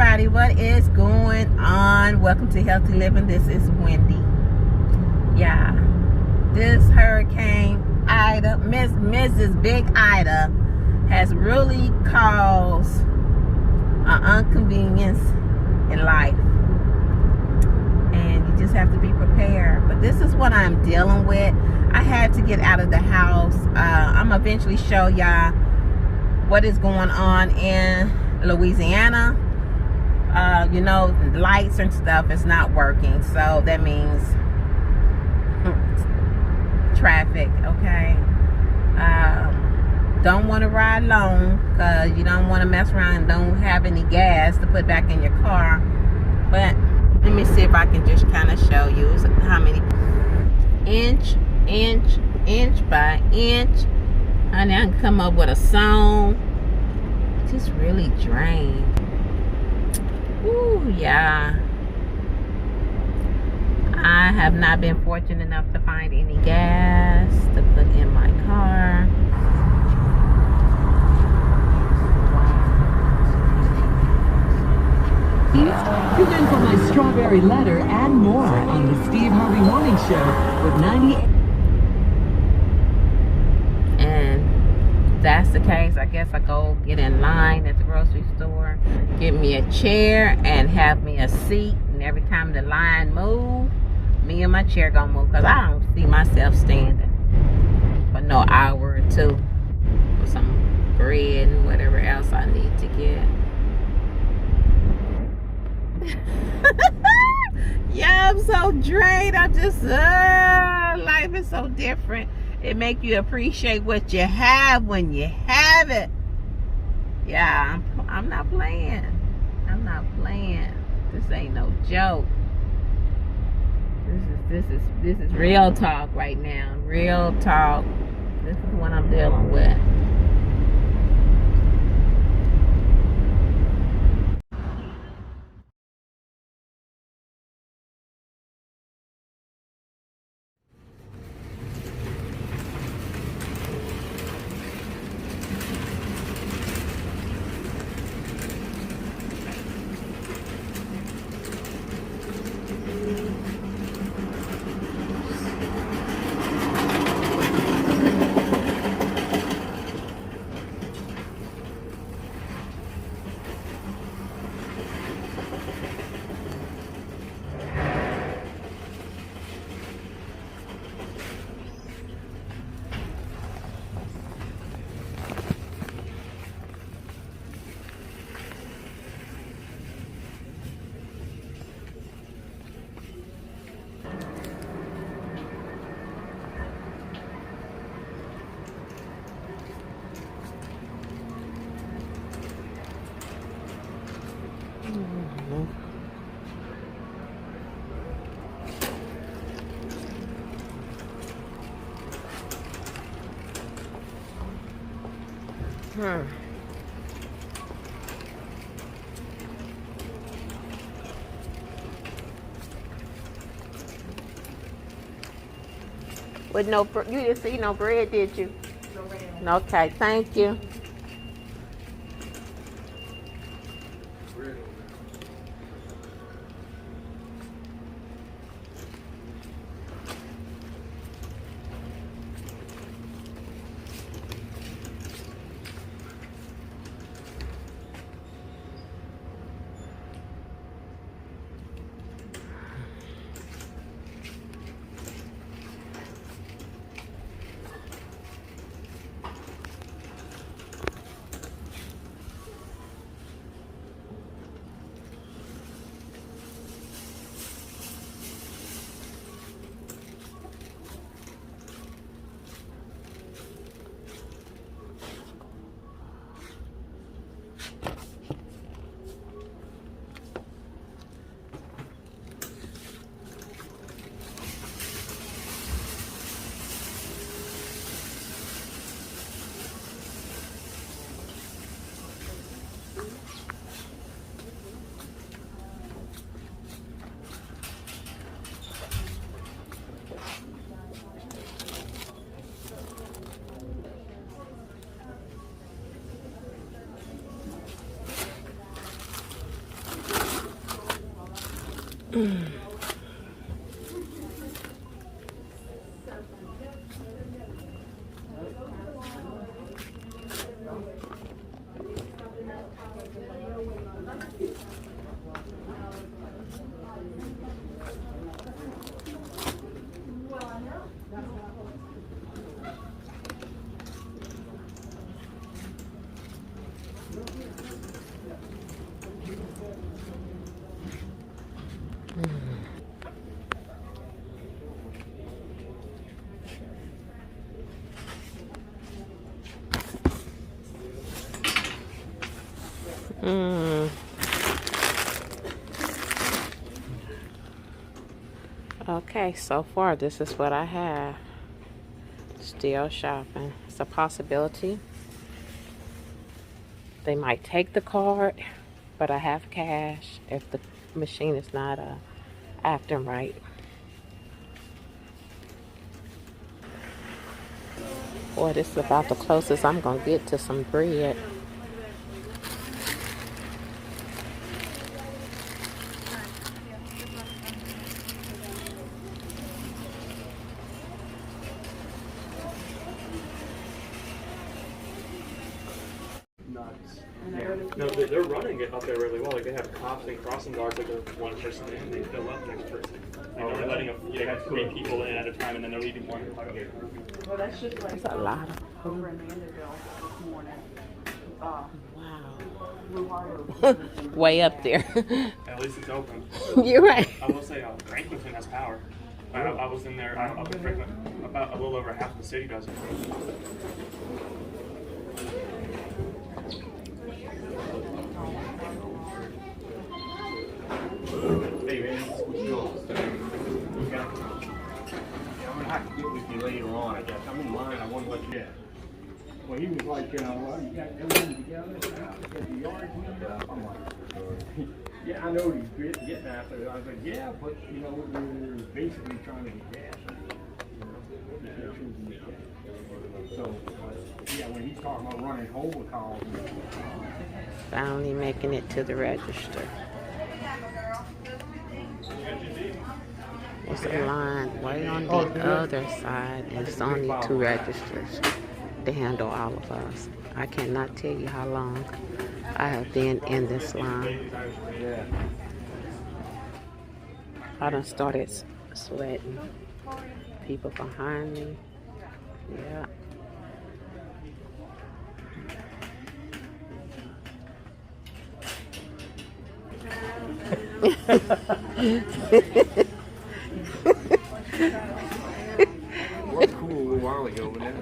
everybody, what is going on? Welcome to Healthy Living. This is Wendy. Yeah, this Hurricane Ida, Mrs. Big Ida, has really caused an inconvenience in life, and you just have to be prepared. But this is what I'm dealing with. I had to get out of the house. I'm gonna eventually show y'all what is going on in Louisiana. You know, lights and stuff is not working, so that means traffic. Okay. Don't want to ride long because you don't want to mess around and don't have any gas to put back in your car. But let me see if I can just kind of show you how many inch by inch. Honey, I can come up with a song. Just really drained. Ooh, yeah. I have not been fortunate enough to find any gas to put in my car. Tune in for my strawberry letter and more on the Steve Harvey Morning Show with 98. And that's the case. I guess I go get in line at the grocery store, get me a chair and have me a seat, and every time the line move, me and my chair gonna move, because I don't see myself standing for no hour or two for some bread and whatever else I need to get. Yeah, I'm so drained. I'm just life is so different. It make you appreciate what you have when you have it. Yeah, I'm not playing. I'm not playing. This ain't no joke. This is real talk right now. Real talk. This is what I'm dealing with. With no, you didn't see no bread, did you? No bread. Okay, thank you. Okay, so far this is what I have. Still shopping. It's a possibility. They might take the card, but I have cash if the machine is not acting right. Boy, this is about the closest I'm gonna get to some bread. No, they're running it up there really well. Like they have cops and crossing guards. Like one person in, they fill up next person. Like they're letting they got 3 people in at a time, and then they're leaving one. Well, that's just like That's a lot of over in Mandeville this morning. wow. Blue Harbor. Way up there. At least it's open. You're right. I will say Franklinton has power. I was in there up in Franklin. About a little over half the city does it. Hey man, what's going on? Okay. I'm gonna have to get with you later on, I guess. I'm in line, I wonder what you had. Well, he was like, well, you got everything together, get the yard cleaned up. I'm like, yeah, I know he's getting after it. I was like, yeah, but you know, we're basically trying to get gas. So, yeah, when he's talking about running calls. Finally making it to the register. There's a line way on the other side, and it's only 2 registers to handle all of us. I cannot tell you how long I have been in this line. I done started sweating. People behind me. Yeah. Cool a while ago when that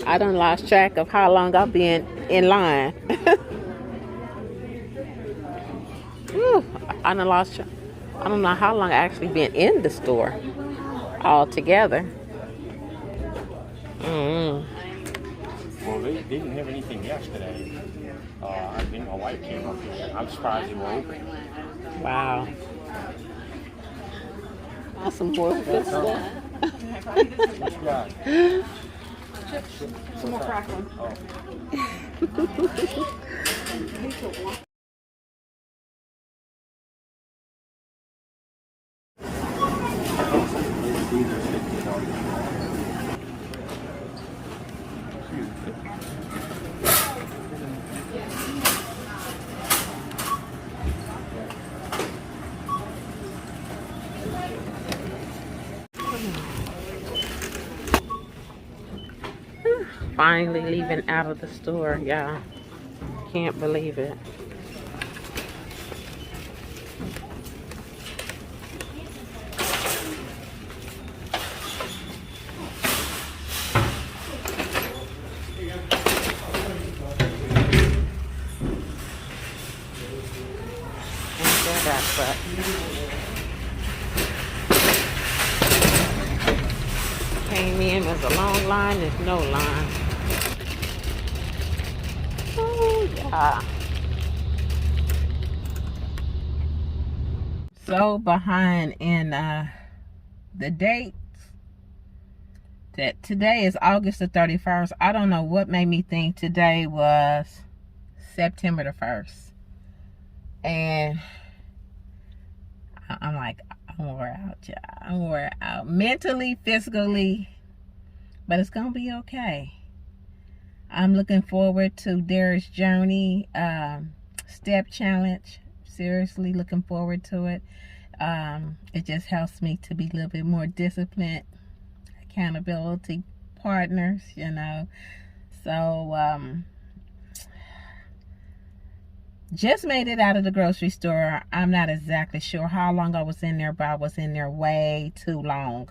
I done lost track of how long I've been in line. Whew, I done lost track. I don't know how long I actually been in the store altogether. Well, they didn't have anything yesterday. I think my wife came up here. I'm surprised they were open. Wow. That's some more good stuff. What you got? Some more crackling. Finally leaving out of the store, y'all. Can't believe it. But came in, there's a long line, there's no line. Oh yeah. So behind in the dates that today is August the 31st. I don't know what made me think today was September the 1st. And I'm like, I'm wore out, y'all. I'm wore out mentally, physically, but it's gonna be okay. I'm looking forward to Derek's journey, step challenge. Seriously looking forward to it. It just helps me to be a little bit more disciplined, accountability partners, you know. So just made it out of the grocery store. I'm not exactly sure how long I was in there, but I was in there way too long.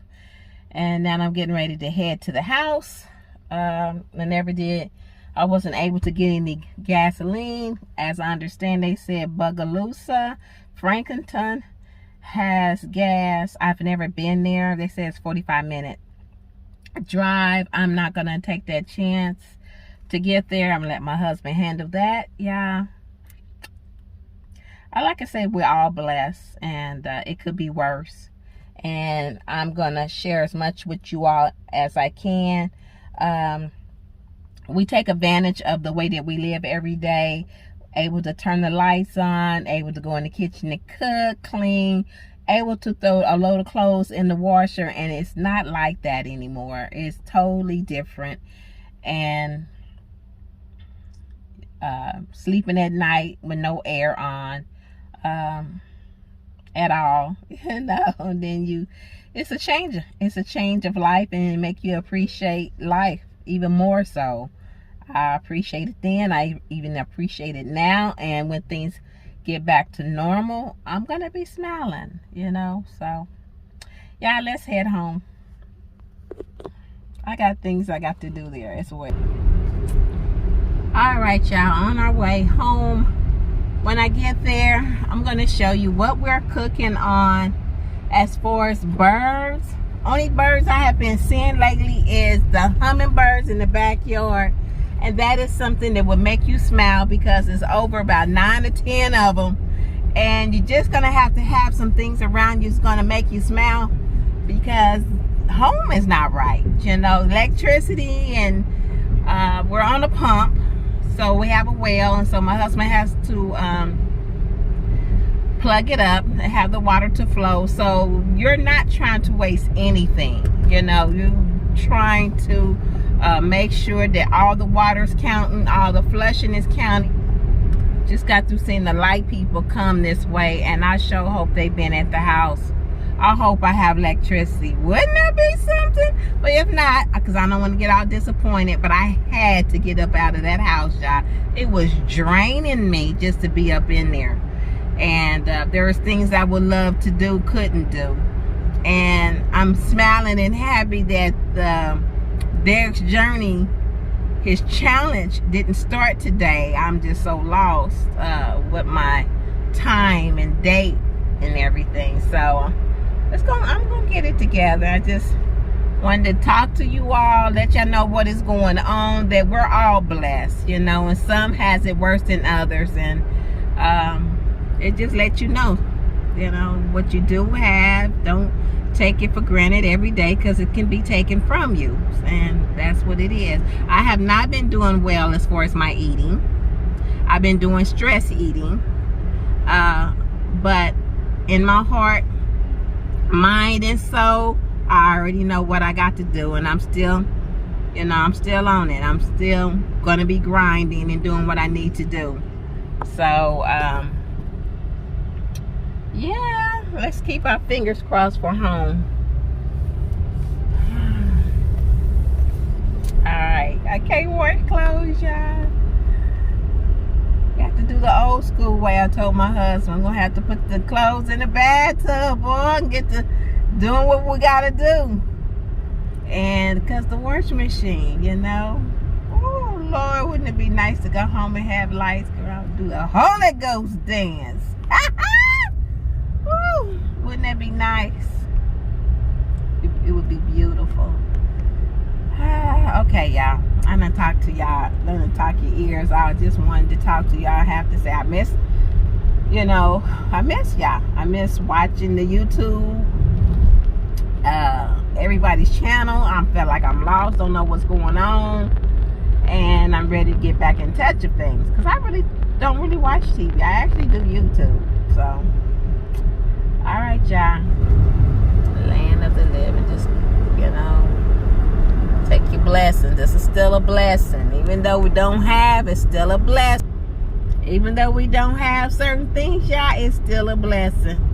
And now I'm getting ready to head to the house. I never did. I wasn't able to get any gasoline. As I understand, they said Bogalusa, Franklinton has gas. I've never been there. They say it's 45-minute drive. I'm not going to take that chance to get there. I'm going to let my husband handle that. Yeah. Like I said, we're all blessed, and it could be worse. And I'm going to share as much with you all as I can. We take advantage of the way that we live every day, able to turn the lights on, able to go in the kitchen and cook, clean, able to throw a load of clothes in the washer, and it's not like that anymore. It's totally different. And sleeping at night with no air on at all, you know, and then it's a change. It's a change of life, and it make you appreciate life even more so. I appreciate it then. I even appreciate it now. And when things get back to normal, I'm going to be smiling, you know. So, yeah, let's head home. I got things I got to do there as well. All right, y'all, on our way home. When I get there, I'm going to show you what we're cooking on as far as birds. Only birds I have been seeing lately is the hummingbirds in the backyard. And that is something that will make you smile, because it's over about 9 or 10 of them. And you're just going to have some things around you that's going to make you smile, because home is not right. You know, electricity, and we're on a pump. So we have a well, and so my husband has to plug it up and have the water to flow. So you're not trying to waste anything. You know, you're trying to make sure that all the water's counting, all the flushing is counting. Just got through seeing the light people come this way, and I sure hope they've been at the house. I hope I have electricity. Wouldn't that be something? But if not, because I don't want to get all disappointed, but I had to get up out of that house, y'all. It was draining me just to be up in there. And there was things I would love to do, couldn't do. And I'm smiling and happy that Derek's journey, his challenge, didn't start today. I'm just so lost with my time and date and everything. So I'm gonna get it together. I just wanted to talk to you all, let y'all know what is going on, that we're all blessed, you know, and some has it worse than others. And it just lets you know what you do have. Don't take it for granted every day, because it can be taken from you, and that's what it is. I have not been doing well as far as my eating. I've been doing stress eating, but in my heart, mind, and soul, I already know what I got to do, and I'm still I'm still on it. I'm still gonna be grinding and doing what I need to do. So yeah, let's keep our fingers crossed for home. Alright, I can't wear clothes, y'all. Got to do the old school way. I told my husband I'm gonna have to put the clothes in the bathtub, boy, and get to doing what we gotta do. And because the washing machine, you know, oh Lord, wouldn't it be nice to go home and have lights go out and do the Holy Ghost dance? Woo, wouldn't that be nice? It would be beautiful. Okay, y'all, I'm gonna talk to y'all. I'm gonna talk your ears out. Just wanted to talk to y'all. I have to say I miss y'all. I miss watching the YouTube, everybody's channel. I feel like I'm lost, don't know what's going on, and I'm ready to get back in touch with things, because I really don't watch TV. I actually do YouTube. So All right, y'all. Land of the living. Just, you know, take your blessing. This is still a blessing. Even though we don't have, it's still a blessing. Even though we don't have certain things, y'all, it's still a blessing.